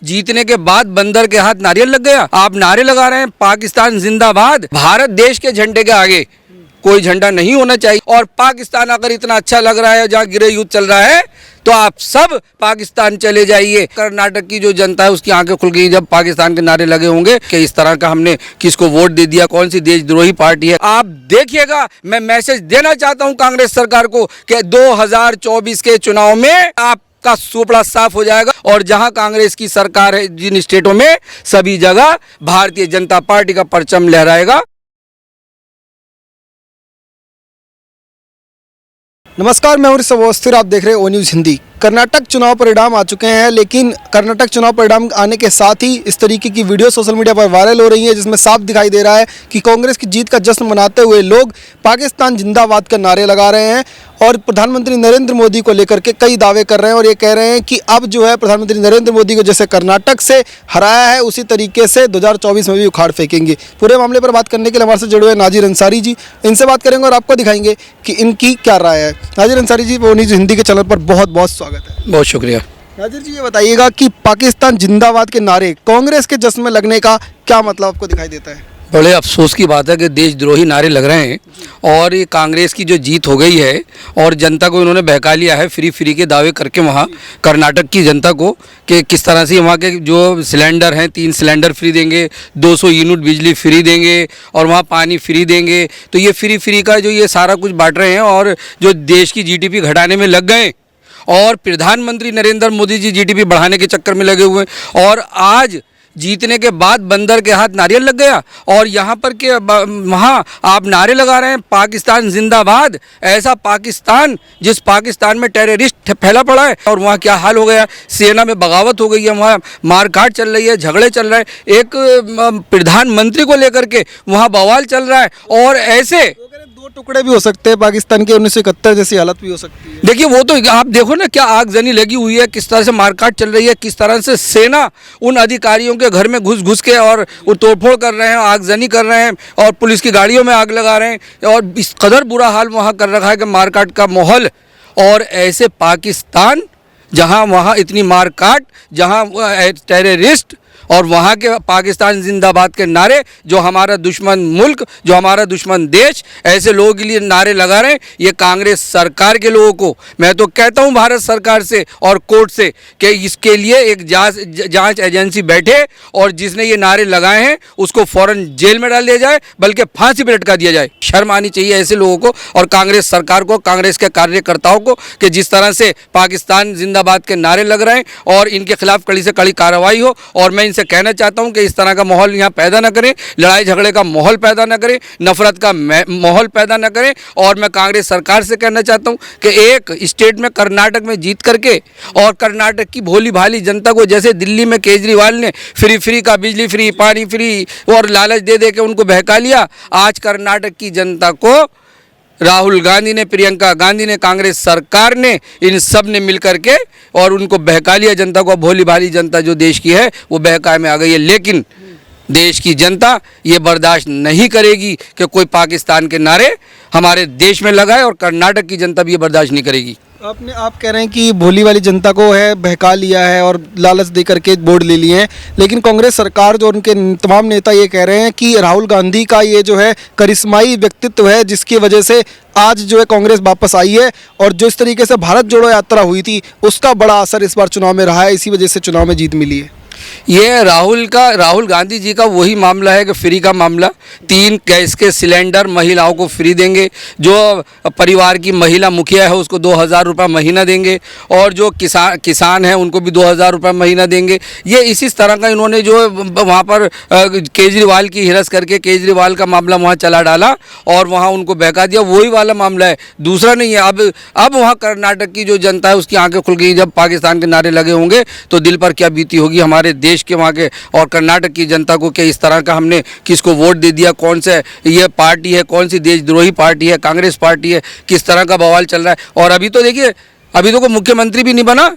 जीतने के बाद बंदर के हाथ नारियल लग गया। आप नारे लगा रहे हैं पाकिस्तान जिंदाबाद। भारत देश के झंडे के आगे कोई झंडा नहीं होना चाहिए। और पाकिस्तान अगर इतना अच्छा लग रहा है, जहाँ गृह युद्ध चल रहा है, तो आप सब पाकिस्तान चले जाइए। कर्नाटक की जो जनता है उसकी आंखें खुल गई जब पाकिस्तान के नारे लगे होंगे कि इस तरह का हमने किसको वोट दे दिया, कौन सी देशद्रोही पार्टी है। आप देखिएगा, मैं मैसेज देना चाहता हूं कांग्रेस सरकार को कि 2024 के चुनाव में आप का सुपड़ा साफ हो जाएगा। और जहां कांग्रेस की सरकार है, जिन स्टेटों में, सभी जगह भारतीय जनता पार्टी का परचम लहराएगा। नमस्कार, मैं हूं अवस्थी, आप देख रहे हैं ओ न्यूज़ हिंदी। कर्नाटक चुनाव परिणाम आ चुके हैं, लेकिन कर्नाटक चुनाव परिणाम आने के साथ ही इस तरीके की वीडियो सोशल मीडिया पर वायरल हो रही है, जिसमें साफ दिखाई दे रहा है कि कांग्रेस की जीत का जश्न मनाते हुए लोग पाकिस्तान जिंदाबाद का नारे लगा रहे हैं और प्रधानमंत्री नरेंद्र मोदी को लेकर के कई दावे कर रहे हैं। और ये कह रहे हैं कि अब जो है प्रधानमंत्री नरेंद्र मोदी को जैसे कर्नाटक से हराया है, उसी तरीके से 2024 में भी उखाड़ फेंकेंगे। पूरे मामले पर बात करने के लिए हमारे से जुड़े हुए नाजिर अंसारी जी, इनसे बात करेंगे और आपको दिखाएंगे कि इनकी क्या राय है। नाजिर अंसारी जी, वो न्यूज़ हिंदी के चैनल पर बहुत बहुत स्वागत है। बहुत शुक्रिया। नाजिर जी, ये बताइएगा कि पाकिस्तान जिंदाबाद के नारे कांग्रेस के जश्न में लगने का क्या मतलब आपको दिखाई देता है? बड़े अफसोस की बात है कि देशद्रोही नारे लग रहे हैं और ये कांग्रेस की जो जीत हो गई है और जनता को इन्होंने बहका लिया है फ्री के दावे करके वहाँ कर्नाटक की जनता को कि किस तरह से वहाँ के जो सिलेंडर हैं 3 सिलेंडर फ्री देंगे, 200 यूनिट बिजली फ्री देंगे और वहाँ पानी फ्री देंगे। तो ये फ्री का जो ये सारा कुछ बांट रहे हैं और जो देश की जीडीपी घटाने में लग गए और प्रधानमंत्री नरेंद्र मोदी जी जीडीपी बढ़ाने के चक्कर में लगे हुए हैं। और आज जीतने के बाद बंदर के हाथ नारियल लग गया और यहाँ पर के वहाँ आप नारे लगा रहे हैं पाकिस्तान जिंदाबाद। ऐसा पाकिस्तान जिस पाकिस्तान में टेररिस्ट फैला पड़ा है और वहाँ क्या हाल हो गया, सेना में बगावत हो गई है, वहाँ मारकाट चल रही है, झगड़े चल रहे हैं, एक प्रधानमंत्री को लेकर के वहाँ बवाल चल रहा है। और ऐसे 2 टुकड़े भी हो सकते हैं पाकिस्तान के, 1971 जैसी हालत भी हो सकती है। देखिए, वो तो आप देखो ना, क्या आगजनी लगी हुई है, किस तरह से मारकाट चल रही है, किस तरह से सेना उन अधिकारियों के घर में घुस के और तोड़फोड़ कर रहे हैं, आगजनी कर रहे हैं और पुलिस की गाड़ियों में आग लगा रहे हैं और इस कदर बुरा हाल वहाँ कर रखा है कि मारकाट का माहौल। और ऐसे पाकिस्तान जहाँ वहाँ इतनी मारकाट, जहाँ टेररिस्ट और वहाँ के पाकिस्तान जिंदाबाद के नारे, जो हमारा दुश्मन मुल्क, जो हमारा दुश्मन देश, ऐसे लोगों के लिए नारे लगा रहे हैं। ये कांग्रेस सरकार के लोगों को मैं तो कहता हूँ भारत सरकार से और कोर्ट से कि इसके लिए एक जांच एजेंसी बैठे और जिसने ये नारे लगाए हैं उसको फौरन जेल में डाल दिया जाए, बल्कि फांसी पर लटका दिया जाए। शर्म आनी चाहिए ऐसे लोगों को और कांग्रेस सरकार को, कांग्रेस के कार्यकर्ताओं को कि जिस तरह से पाकिस्तान जिंदाबाद के नारे लग रहे हैं और इनके खिलाफ कड़ी से कड़ी कार्रवाई हो। और मैं से कहना चाहता हूं कि इस तरह का माहौल यहां पैदा न करें, लड़ाई झगड़े का माहौल पैदा न करें, नफरत का माहौल पैदा न करें। और मैं कांग्रेस सरकार से कहना चाहता हूं कि एक स्टेट में कर्नाटक में जीत करके और कर्नाटक की भोली भाली जनता को, जैसे दिल्ली में केजरीवाल ने फ्री का बिजली फ्री, पानी फ्री और लालच दे के उनको बहका लिया, आज कर्नाटक की जनता को राहुल गांधी ने, प्रियंका गांधी ने, कांग्रेस सरकार ने, इन सब ने मिलकर के और उनको बहका लिया जनता को। भोली भाली जनता जो देश की है वो बहकाए में आ गई है। लेकिन देश की जनता ये बर्दाश्त नहीं करेगी कि कोई पाकिस्तान के नारे हमारे देश में लगाए और कर्नाटक की जनता भी ये बर्दाश्त नहीं करेगी। आप कह रहे हैं कि भोली वाली जनता को है बहका लिया है और लालच दे करके वोट ले लिए हैं, लेकिन कांग्रेस सरकार जो उनके तमाम नेता ये कह रहे हैं कि राहुल गांधी का ये जो है करिश्माई व्यक्तित्व है, जिसकी वजह से आज जो है कांग्रेस वापस आई है और जो इस तरीके से भारत जोड़ो यात्रा हुई थी उसका बड़ा असर इस बार चुनाव में रहा है, इसी वजह से चुनाव में जीत मिली है। ये राहुल गांधी जी का वही मामला है कि फ्री का मामला, 3 गैस के सिलेंडर महिलाओं को फ्री देंगे, जो परिवार की महिला मुखिया है उसको 2000 रुपये महीना देंगे और जो किसान हैं उनको भी 2000 रुपये महीना देंगे। ये इसी तरह का इन्होंने जो वहाँ पर केजरीवाल की हिरस करके केजरीवाल का मामला वहाँ चला डाला और वहाँ उनको बहका दिया, वही वाला मामला है, दूसरा नहीं है। अब वहाँ कर्नाटक की जो जनता है उसकी आंखें खुल गई जब पाकिस्तान के नारे लगे होंगे, तो दिल पर क्या बीती होगी हमारे देश के वहाँ के और कर्नाटक की जनता को कि इस तरह का हमने किसको वोट दे दिया, कौन से ये पार्टी है, कौन सी देशद्रोही पार्टी है, कांग्रेस पार्टी है, किस तरह का बवाल चल रहा है। और अभी तो देखिए, अभी तो कोई मुख्यमंत्री भी नहीं बना,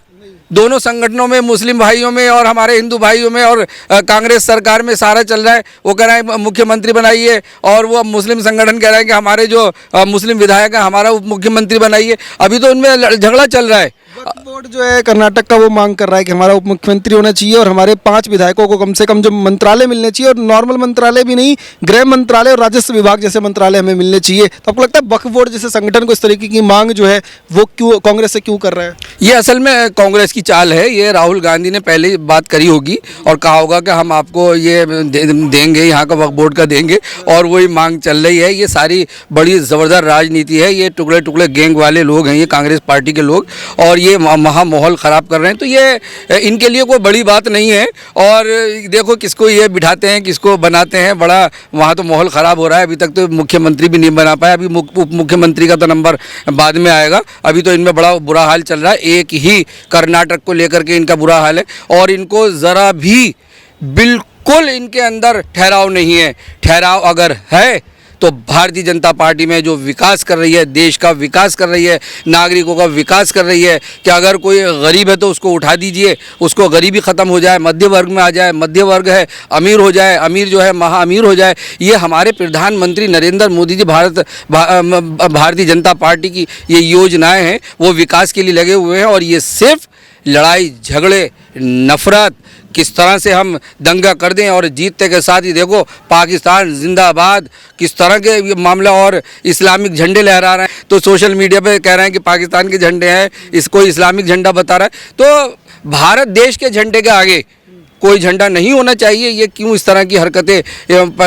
दोनों संगठनों में, मुस्लिम भाइयों में और हमारे हिंदू भाइयों में और कांग्रेस सरकार में सारा चल रहा है। वो कह रहा है मुख्यमंत्री बनाइए और वो मुस्लिम संगठन कह रहा है कि हमारे जो मुस्लिम विधायक हैं हमारा उप मुख्यमंत्री बनाइए। अभी तो उनमें झगड़ा चल रहा है। वक्फ बोर्ड जो है कर्नाटक का वो मांग कर रहा है कि हमारा उप मुख्यमंत्री होना चाहिए और हमारे 5 विधायकों को कम से कम जो मंत्रालय मिलने चाहिए, और नॉर्मल मंत्रालय भी नहीं, गृह मंत्रालय और राजस्व विभाग जैसे मंत्रालय हमें मिलने चाहिए। तो आपको लगता है वक्फ बोर्ड जैसे संगठन को इस तरीके की मांग जो है वो क्यों कांग्रेस से क्यों कर रहा है? ये असल में कांग्रेस की चाल है। ये राहुल गांधी ने पहले बात करी होगी और कहा होगा कि हम आपको ये देंगे, यहाँ का वक्फ बोर्ड का देंगे, और वही मांग चल रही है। ये सारी बड़ी ज़बरदस्त राजनीति है। ये टुकड़े टुकड़े गैंग वाले लोग हैं, ये कांग्रेस पार्टी के लोग, और ये महा माहौल ख़राब कर रहे हैं। तो ये इनके लिए कोई बड़ी बात नहीं है। और देखो किसको ये बिठाते हैं, किसको बनाते हैं, बड़ा वहाँ तो माहौल ख़राब हो रहा है। अभी तक तो मुख्यमंत्री भी नहीं बना पाया, अभी उप मुख्यमंत्री का तो नंबर बाद में आएगा। अभी तो इनमें बड़ा बुरा हाल चल रहा है। एक ही कर्नाटक को लेकर के इनका बुरा हाल है, और इनको ज़रा भी बिल्कुल इनके अंदर ठहराव नहीं है। ठहराव अगर है तो भारतीय जनता पार्टी में जो विकास कर रही है, देश का विकास कर रही है, नागरिकों का विकास कर रही है, कि अगर कोई गरीब है तो उसको उठा दीजिए, उसको गरीबी ख़त्म हो जाए, मध्य वर्ग में आ जाए, मध्य वर्ग है अमीर हो जाए, अमीर जो है महा अमीर हो जाए। ये हमारे प्रधानमंत्री नरेंद्र मोदी जी भारतीय जनता पार्टी की ये योजनाएँ हैं, वो विकास के लिए लगे हुए हैं। और ये सिर्फ लड़ाई झगड़े, नफ़रत, किस तरह से हम दंगा कर दें, और जीतने के साथ ही देखो पाकिस्तान जिंदाबाद किस तरह के ये मामला, और इस्लामिक झंडे लहरा रहे हैं। तो सोशल मीडिया पे कह रहे हैं कि पाकिस्तान के झंडे हैं, इसको इस्लामिक झंडा बता रहा है। तो भारत देश के झंडे के आगे कोई झंडा नहीं होना चाहिए। ये क्यों इस तरह की हरकतें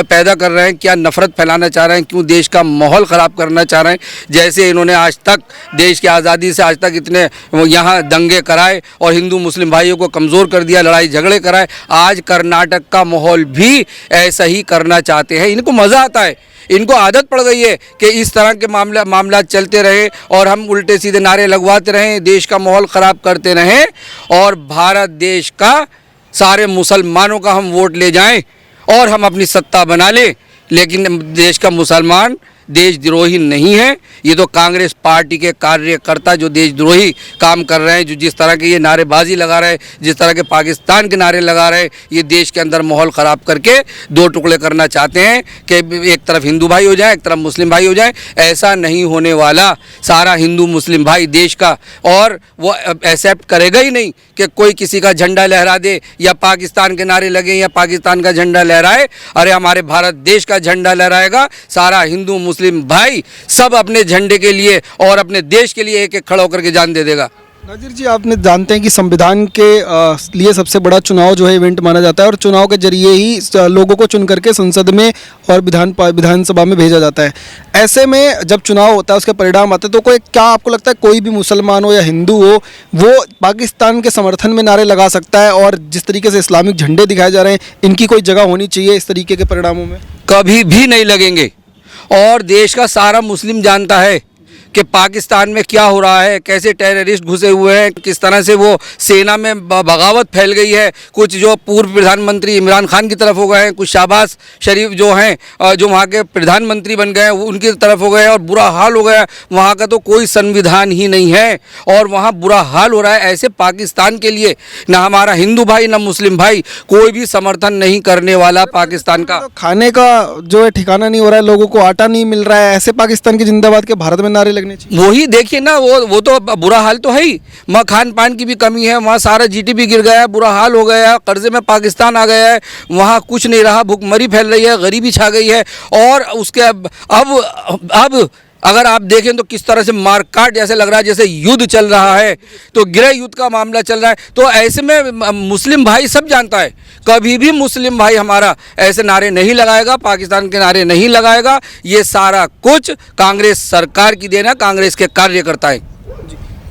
पैदा कर रहे हैं, क्या नफ़रत फैलाना चाह रहे हैं, क्यों देश का माहौल ख़राब करना चाह रहे हैं। जैसे इन्होंने आज तक देश की आज़ादी से आज तक इतने यहाँ दंगे कराए और हिंदू मुस्लिम भाइयों को कमज़ोर कर दिया, लड़ाई झगड़े कराए, आज कर्नाटक का माहौल भी ऐसा ही करना चाहते हैं। इनको मज़ा आता है, इनको आदत पड़ गई है कि इस तरह के मामला चलते रहे और हम उल्टे सीधे नारे लगवाते रहें, देश का माहौल ख़राब करते रहें, और भारत देश का सारे मुसलमानों का हम वोट ले जाएं और हम अपनी सत्ता बना लें। लेकिन देश का मुसलमान देशद्रोही नहीं है। ये तो कांग्रेस पार्टी के कार्यकर्ता जो देशद्रोही काम कर रहे हैं, जो जिस तरह के ये नारेबाजी लगा रहे हैं, जिस तरह के पाकिस्तान के नारे लगा रहे हैं, ये देश के अंदर माहौल ख़राब करके दो टुकड़े करना चाहते हैं कि एक तरफ हिंदू भाई हो जाए, एक तरफ मुस्लिम भाई हो जाए। ऐसा नहीं होने वाला। सारा हिंदू मुस्लिम भाई देश का, और वो एक्सेप्ट करेगा ही नहीं कि कोई किसी का झंडा लहरा दे या पाकिस्तान के नारे लगे या पाकिस्तान का झंडा लहराए। अरे हमारे भारत देश का झंडा लहराएगा सारा हिंदू मुस्लिम भाई, सब अपने झंडे के लिए और अपने देश के लिए एक एक खड़ा होकर के जान दे देगा। नाजिर जी, आपने जानते हैं कि संविधान के लिए सबसे बड़ा चुनाव जो है इवेंट माना जाता है, और चुनाव के जरिए ही लोगों को चुन करके संसद में और विधानसभा में भेजा जाता है। ऐसे में जब चुनाव होता है, उसके परिणाम आते हैं, तो कोई क्या आपको लगता है कोई भी मुसलमान हो या हिंदू हो, वो पाकिस्तान के समर्थन में नारे लगा सकता है? और जिस तरीके से इस्लामिक झंडे दिखाए जा रहे हैं, इनकी कोई जगह होनी चाहिए इस तरीके के परिणामों में? कभी भी नहीं लगेंगे। और देश का सारा मुस्लिम जानता है कि पाकिस्तान में क्या हो रहा है, कैसे टेररिस्ट घुसे हुए हैं, किस तरह से वो सेना में बगावत फैल गई है। कुछ जो पूर्व प्रधानमंत्री इमरान खान की तरफ हो गए हैं, कुछ शहबाज शरीफ जो हैं जो वहाँ के प्रधानमंत्री बन गए उनकी तरफ हो गए, और बुरा हाल हो गया। वहाँ का तो कोई संविधान ही नहीं है और वहाँ बुरा हाल हो रहा है। ऐसे पाकिस्तान के लिए ना हमारा हिंदू भाई ना मुस्लिम भाई कोई भी समर्थन नहीं करने वाला पाकिस्तान का। तो खाने का जो है ठिकाना नहीं हो रहा है, लोगों को आटा नहीं मिल रहा है, ऐसे पाकिस्तान की जिंदाबाद के भारत में नारे वही देखिए ना, वो तो बुरा हाल तो है ही। वहाँ खान पान की भी कमी है, वहाँ सारा जीडीपी गिर गया है, बुरा हाल हो गया है, कर्जे में पाकिस्तान आ गया है, वहाँ कुछ नहीं रहा, भुखमरी फैल रही है, गरीबी छा गई है। और उसके अब अगर आप देखें तो किस तरह से मारकाट जैसे लग रहा है, जैसे युद्ध चल रहा है, तो गृह युद्ध का मामला चल रहा है। तो ऐसे में मुस्लिम भाई सब जानता है, कभी भी मुस्लिम भाई हमारा ऐसे नारे नहीं लगाएगा, पाकिस्तान के नारे नहीं लगाएगा। ये सारा कुछ कांग्रेस सरकार की देन है, कांग्रेस के कार्यकर्ता है।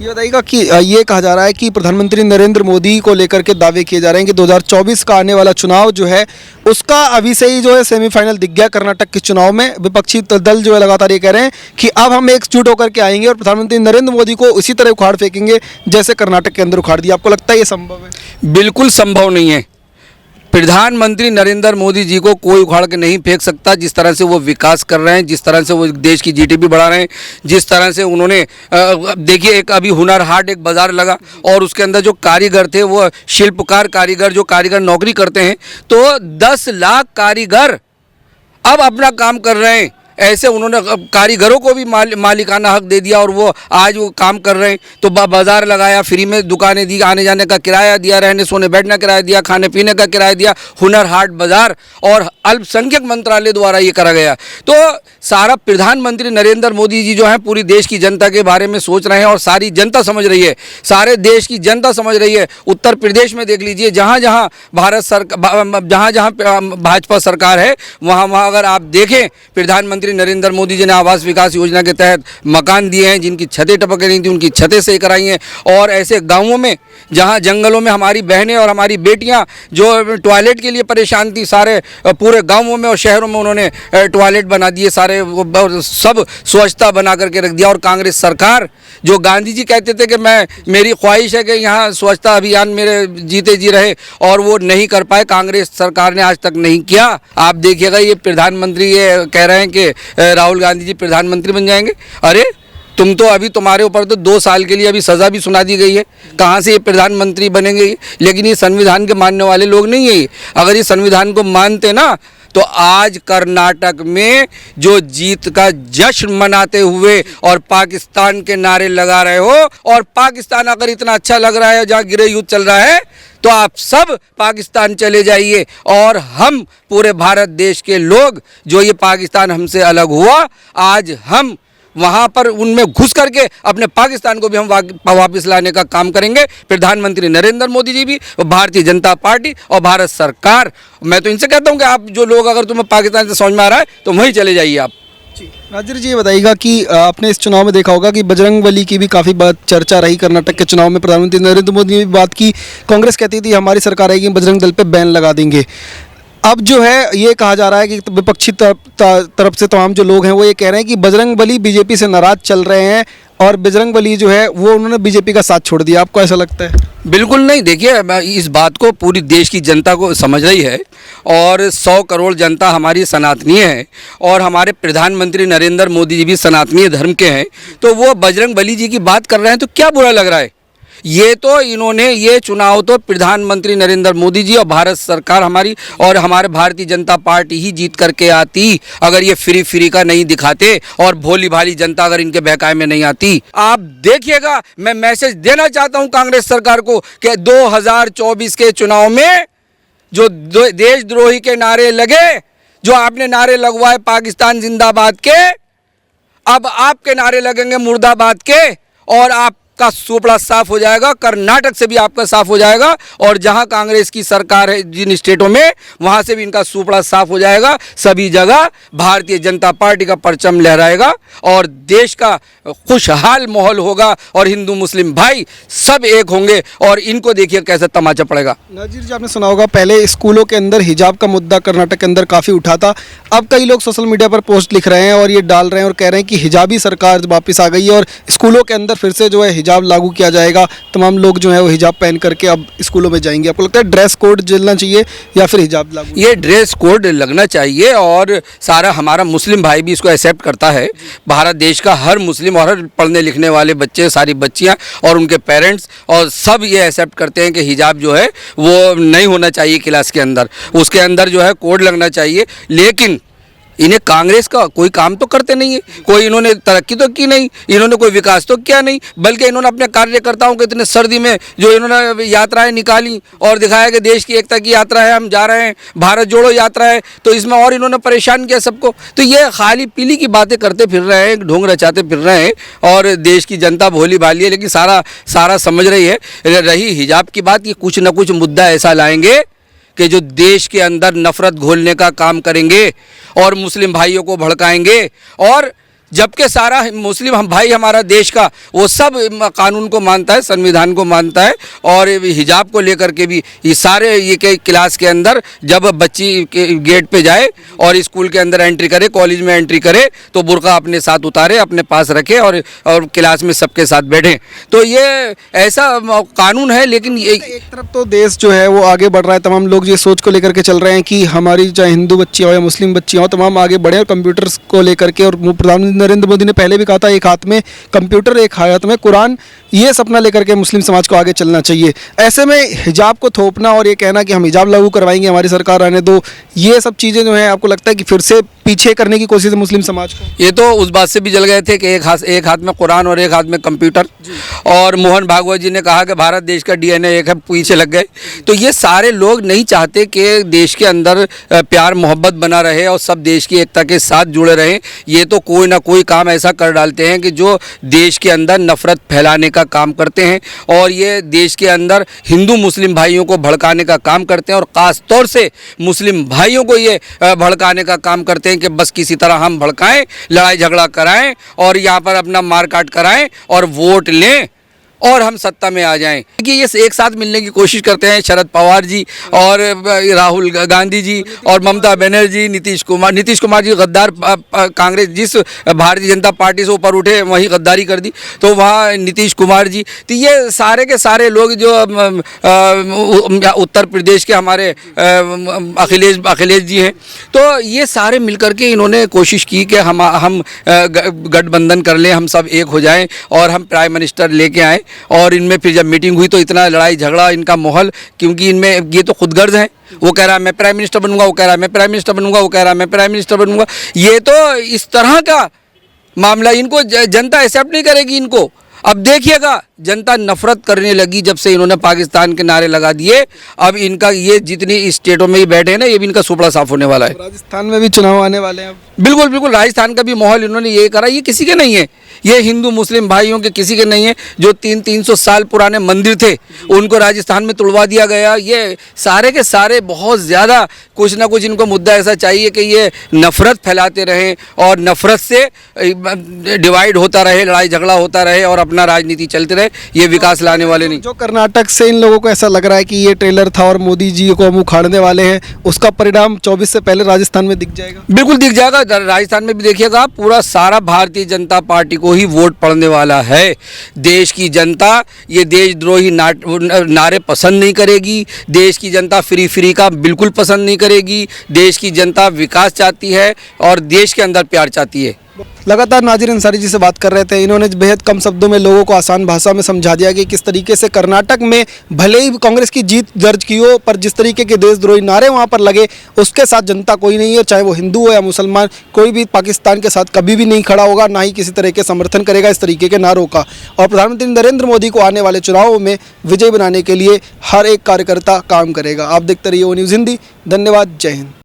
ये बताइएगा कि ये कहा जा रहा है कि प्रधानमंत्री नरेंद्र मोदी को लेकर के दावे किए जा रहे हैं कि 2024 का आने वाला चुनाव जो है उसका अभी से ही जो है सेमीफाइनल दिख गया कर्नाटक के चुनाव में। विपक्षी दल जो है लगातार ये कह रहे हैं कि अब हम एकजुट होकर के आएंगे और प्रधानमंत्री नरेंद्र मोदी को उसी तरह उखाड़ फेंकेंगे जैसे कर्नाटक के अंदर उखाड़ दिया। आपको लगता है ये संभव है? बिल्कुल संभव नहीं है। प्रधानमंत्री नरेंद्र मोदी जी को कोई उखाड़ के नहीं फेंक सकता। जिस तरह से वो विकास कर रहे हैं, जिस तरह से वो देश की जीडीपी बढ़ा रहे हैं, जिस तरह से उन्होंने देखिए एक अभी हुनर हाट एक बाज़ार लगा और उसके अंदर जो कारीगर थे वो शिल्पकार कारीगर, जो कारीगर नौकरी करते हैं, तो 10 लाख कारीगर अब अपना काम कर रहे हैं। ऐसे उन्होंने कारीगरों को भी मालिकाना हक दे दिया और वो आज वो काम कर रहे हैं। तो बाज़ार लगाया, फ्री में दुकानें दी, आने जाने का किराया दिया, रहने सोने बैठने का किराया दिया, खाने पीने का किराया दिया, हुनर हाट बाज़ार और अल्पसंख्यक मंत्रालय द्वारा ये करा गया। तो सारा प्रधानमंत्री नरेंद्र मोदी जी जो हैं पूरी देश की जनता के बारे में सोच रहे हैं और सारी जनता समझ रही है, सारे देश की जनता समझ रही है। उत्तर प्रदेश में देख लीजिए, जहाँ जहाँ भाजपा सरकार है वहाँ अगर आप देखें, प्रधानमंत्री नरेंद्र मोदी जी ने आवास विकास योजना के तहत मकान दिए हैं, जिनकी छतें टपक रही थी उनकी छतें सही कराई हैं। और ऐसे गाँवों में जहाँ जंगलों में हमारी बहनें और हमारी बेटियाँ जो टॉयलेट के लिए परेशान थी, सारे पूरे गाँवों में और शहरों में उन्होंने टॉयलेट बना दिए, सारे सब स्वच्छता बना करके रख दिया। और कांग्रेस सरकार जो गांधी जी कहते थे कि मेरी ख्वाहिश है कि यहाँ स्वच्छता अभियान मेरे जीते जी रहे, और वो नहीं कर पाए, कांग्रेस सरकार ने आज तक नहीं किया। आप देखिएगा ये प्रधानमंत्री ये कह रहे हैं कि राहुल गांधी जी प्रधानमंत्री बन जाएंगे। अरे तुम तो अभी तुम्हारे ऊपर तो 2 साल के लिए अभी सज़ा भी सुना दी गई है, कहाँ से ये प्रधानमंत्री बनेंगे? लेकिन ये संविधान के मानने वाले लोग नहीं है। अगर ये संविधान को मानते ना तो आज कर्नाटक में जो जीत का जश्न मनाते हुए और पाकिस्तान के नारे लगा रहे हो, और पाकिस्तान अगर इतना अच्छा लग रहा है जहाँ गृह युद्ध चल रहा है, तो आप सब पाकिस्तान चले जाइए और हम पूरे भारत देश के लोग जो ये पाकिस्तान हमसे अलग हुआ, आज हम वहाँ पर उनमें घुस करके अपने पाकिस्तान को भी हम वापस लाने का काम करेंगे। प्रधानमंत्री नरेंद्र मोदी जी भी, भारतीय जनता पार्टी और भारत सरकार। मैं तो इनसे कहता हूँ कि आप जो लोग, अगर तुम्हें पाकिस्तान से समझ में आ रहा है तो वहीं चले जाइए आप। नाजिर जी, ये बताइएगा कि आपने इस चुनाव में देखा होगा कि बजरंगबली की भी काफ़ी बात चर्चा रही। कर्नाटक के चुनाव में प्रधानमंत्री नरेंद्र मोदी ने भी बात की, कांग्रेस कहती थी हमारी सरकार आएगी बजरंग दल पे बैन लगा देंगे। अब जो है ये कहा जा रहा है कि विपक्षी तरफ से तमाम जो लोग हैं वो ये कह रहे हैं कि बजरंगबली बीजेपी से नाराज चल रहे हैं और बजरंगबली जो है वो उन्होंने बीजेपी का साथ छोड़ दिया। आपको ऐसा लगता है? बिल्कुल नहीं। देखिए, इस बात को पूरी देश की जनता को समझ रही है और 100 करोड़ जनता हमारी सनातनीय है और हमारे प्रधानमंत्री नरेंद्र मोदी जी भी सनातनीय धर्म के हैं। तो वो बजरंगबली जी की बात कर रहे हैं तो क्या बुरा लग रहा है? ये तो इन्होंने ये चुनाव तो प्रधानमंत्री नरेंद्र मोदी जी और भारत सरकार हमारी और हमारे भारतीय जनता पार्टी ही जीत करके आती, अगर ये फ्री का नहीं दिखाते और भोली भाली जनता अगर इनके बहकावे में नहीं आती। आप देखिएगा, मैं मैसेज देना चाहता हूं कांग्रेस सरकार को कि 2024 के चुनाव में जो देशद्रोही के नारे लगे, जो आपने नारे लगवाए पाकिस्तान जिंदाबाद के, अब आपके नारे लगेंगे मुर्दाबाद के और आप का सुपड़ा साफ हो जाएगा। कर्नाटक से भी आपका साफ हो जाएगा और जहां कांग्रेस की सरकार है जिन स्टेटों में, वहां से भी इनका सुपड़ा साफ हो जाएगा। सभी जगह भारतीय जनता पार्टी का परचम लहराएगा और देश का खुशहाल माहौल होगा और हिंदू मुस्लिम भाई सब एक होंगे और इनको देखिए कैसे तमाचा पड़ेगा। नाजिर जी, आपने सुना होगा पहले स्कूलों के अंदर हिजाब का मुद्दा कर्नाटक के अंदर काफ़ी उठा था। अब कई लोग सोशल मीडिया पर पोस्ट लिख रहे हैं और ये डाल रहे हैं और कह रहे हैं कि हिजाबी सरकार वापस आ गई है और स्कूलों के अंदर फिर से जो है हिजाब लागू किया जाएगा। तमाम लोग जो है वो हिजाब पहन करके अब स्कूलों में जाएंगे। आपको लगता है ड्रेस कोड चलना चाहिए या फिर हिजाब लागू? ये ड्रेस कोड लगना चाहिए और सारा हमारा मुस्लिम भाई भी इसको एक्सेप्ट करता है। भारत देश का हर मुस्लिम और हर पढ़ने लिखने वाले बच्चे, सारी बच्चियां और उनके पेरेंट्स और सब ये एक्सेप्ट करते हैं कि हिजाब जो है वो नहीं होना चाहिए क्लास के अंदर, उसके अंदर जो है कोड लगना चाहिए। लेकिन इन्हें कांग्रेस का कोई काम तो करते नहीं है, कोई इन्होंने तरक्की तो की नहीं, इन्होंने कोई विकास तो किया नहीं, बल्कि इन्होंने अपने कार्यकर्ताओं को इतने सर्दी में जो इन्होंने यात्राएं निकाली और दिखाया कि देश की एकता की यात्रा है, हम जा रहे हैं, भारत जोड़ो यात्रा है, तो इसमें और इन्होंने परेशान किया सबको। तो ये खाली पीली की बातें करते फिर रहे हैं, ढोंग रचाते फिर रहे हैं और देश की जनता भोली भाली है, लेकिन सारा समझ रही है। रही हिजाब की बात, ये कुछ ना कुछ मुद्दा ऐसा लाएंगे कि जो देश के अंदर नफरत घोलने का काम करेंगे और मुस्लिम भाइयों को भड़काएंगे। और जबकि सारा मुस्लिम हम भाई हमारा देश का वो सब कानून को मानता है, संविधान को मानता है और हिजाब को लेकर के भी ये सारे ये के क्लास के अंदर जब बच्ची के गेट पे जाए और स्कूल के अंदर एंट्री करे, कॉलेज में एंट्री करे तो बुर्का अपने साथ उतारे, अपने पास रखे और क्लास में सबके साथ बैठे। तो ये ऐसा कानून है। लेकिन एक तरफ तो देश जो है वो आगे बढ़ रहा है, तमाम लोग ये सोच को लेकर के चल रहे हैं कि हमारी चाहे हिंदू बच्चियाँ हो या मुस्लिम बच्चियाँ हो, तमाम आगे बढ़े और कंप्यूटर्स को लेकर के और प्रधानमंत्री नरेंद्र मोदी ने पहले भी कहा था, एक हाथ में कंप्यूटर एक हाथ में कुरान, ये सपना लेकर के मुस्लिम समाज को आगे चलना चाहिए। ऐसे में हिजाब को थोपना और ये कहना कि हम हिजाब लागू करवाएंगे, हमारी सरकार आने दो, ये सब चीज़ें जो हैं आपको लगता है कि फिर से पीछे करने की कोशिश है मुस्लिम समाज को? ये तो उस बात से भी जल गए थे कि एक हाथ में कुरान और एक हाथ में कंप्यूटर, और मोहन भागवत जी ने कहा कि भारत देश का डीएनए एक है, पीछे लग गए। तो ये सारे लोग नहीं चाहते कि देश के अंदर प्यार मोहब्बत बना रहे और सब देश की एकता के साथ जुड़े रहें। ये तो कोई ना कोई काम ऐसा कर डालते हैं कि जो देश के अंदर नफरत फैलाने का काम करते हैं, और ये देश के अंदर हिंदू मुस्लिम भाइयों को भड़काने का काम करते हैं, और ख़ास तौर से मुस्लिम भाइयों को ये भड़काने का काम करते हैं कि बस किसी तरह हम भड़काएं, लड़ाई झगड़ा कराएं और यहाँ पर अपना मारकाट कराएं और वोट लें और हम सत्ता में आ जाएं। कि ये एक साथ मिलने की कोशिश करते हैं शरद पवार जी और राहुल गांधी जी और ममता बनर्जी, नीतीश कुमार जी गद्दार कांग्रेस, जिस भारतीय जनता पार्टी से ऊपर उठे वहीं गद्दारी कर दी, तो वहाँ नीतीश कुमार जी, तो ये सारे के सारे लोग जो उत्तर प्रदेश के हमारे अखिलेश जी हैं, तो ये सारे मिलकर के इन्होंने कोशिश की कि हम गठबंधन कर लें, हम सब एक हो जाएं और हम प्राइम मिनिस्टर लेके आएँ। और इनमें फिर जब मीटिंग हुई तो इतना लड़ाई झगड़ा, इनका माहौल, क्योंकि इनमें ये तो खुदगर्ज हैं। वो कह रहा है मैं प्राइम मिनिस्टर बनूंगा, वो कह रहा है मैं प्राइम मिनिस्टर बनूंगा, वो कह रहा है मैं प्राइम मिनिस्टर बनूंगा। ये तो इस तरह का मामला, इनको जनता एक्सेप्ट नहीं करेगी इनको। अब देखिएगा, जनता नफरत करने लगी जब से इन्होंने पाकिस्तान के नारे लगा दिए। अब इनका ये जितनी स्टेटों में ही बैठे हैं ना, ये भी इनका सुपड़ा साफ होने वाला है। राजस्थान में भी चुनाव आने वाले हैं। बिल्कुल बिल्कुल, राजस्थान का भी माहौल इन्होंने ये करा, ये किसी के नहीं है, ये हिंदू मुस्लिम भाइयों के किसी के नहीं है। जो 300 साल पुराने मंदिर थे उनको राजस्थान में तुड़वा दिया गया। ये सारे के सारे बहुत ज़्यादा कुछ ना कुछ इनको मुद्दा ऐसा चाहिए कि ये नफ़रत फैलाते रहें और नफ़रत से डिवाइड होता रहे, लड़ाई झगड़ा होता रहे और अपना राजनीति चलते रहे। ये विकास लाने वाले नहीं। जो कर्नाटक से इन लोगों को ऐसा लग रहा है कि ये ट्रेलर था और मोदी जी को हम उखाड़ने वाले हैं, उसका परिणाम 24 से पहले राजस्थान में दिख जाएगा। बिल्कुल दिख जाएगा। राजस्थान में भी देखिएगा, पूरा सारा भारतीय जनता पार्टी को ही वोट पड़ने वाला है। देश की जनता ये देशद्रोही नारे पसंद नहीं करेगी। देश की जनता फ्री का बिल्कुल पसंद नहीं करेगी। देश की जनता विकास चाहती है और देश के अंदर प्यार चाहती है। लगातार नाजिर अंसारी जी से बात कर रहे थे। इन्होंने बेहद कम शब्दों में लोगों को आसान भाषा में समझा दिया कि किस तरीके से कर्नाटक में भले ही कांग्रेस की जीत दर्ज की हो, पर जिस तरीके के देशद्रोही नारे वहां पर लगे, उसके साथ जनता कोई नहीं है, चाहे वो हिंदू हो या मुसलमान, कोई भी पाकिस्तान के साथ कभी भी नहीं खड़ा होगा, ना ही किसी तरह के समर्थन करेगा इस तरीके के नारों का। और प्रधानमंत्री नरेंद्र मोदी को आने वाले चुनावों में विजयी बनाने के लिए हर एक कार्यकर्ता काम करेगा। आप देखते रहिए ओ न्यूज़ हिंदी। धन्यवाद। जय हिंद।